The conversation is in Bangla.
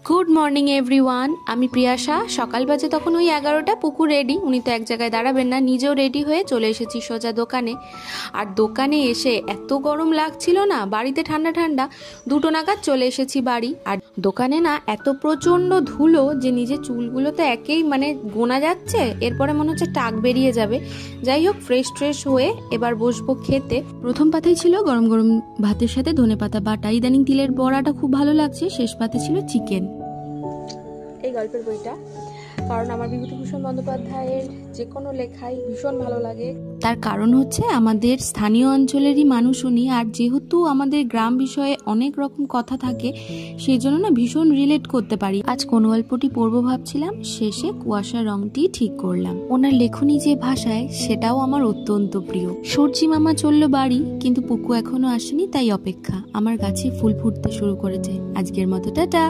Good morning everyone. আমি প্রিয়াশা। সকাল বাজে তখন ওই 11টা। পুকুর রেডি, উনি তো এক জায়গায় দাঁড়াবেন না, নিজেও রেডি হয়ে চলে এসেছি সোজা দোকানে। আর দোকানে এসে এত গরম লাগছিল না, বাড়িতে ঠান্ডা ঠান্ডা, 2টো নাগাদ চলে এসেছি বাড়ি। আর দোকানে না এত প্রচণ্ড ধুলো যে নিজের চুলগুলো তো একেই গোনা যাচ্ছে, এরপরে মনে হচ্ছে টাক বেরিয়ে যাবে। যাই হোক, ফ্রেশ হয়ে এবার বসবো খেতে। প্রথম পাতেই ছিল গরম গরম ভাতের সাথে ধনেপাতা বাটা, ইদানিং তিলের বড়াটা খুব ভালো লাগছে। শেষ পাতে ছিল চিকেন। এই গল্পের বইটা, কারণ আমার বিভূতিভূষণ বন্দ্যোপাধ্যায়ের যে কোনো লেখাই ভীষণ ভালো লাগে। তার কারণ হচ্ছে আমাদের স্থানীয় অঞ্চলেরই মানুষ উনি, আর যেহেতু আমাদের গ্রাম বিষয়ে অনেক রকম কথা থাকে, সেই জন্য না ভীষণ রিলেট করতে পারি। আজ কোন গল্পটি পড়বো ভাবছিলাম, শেষে কুয়াশার রংটি ঠিক করলাম। ওনার লেখনী যে ভাষায়, সেটাও আমার অত্যন্ত প্রিয়। সূর্যি মামা চললো বাড়ি, কিন্তু পুকু এখনো আসেনি, তাই অপেক্ষা। আমার গাছে ফুল ফুটতে শুরু করেছে। আজকের মতো টাটা।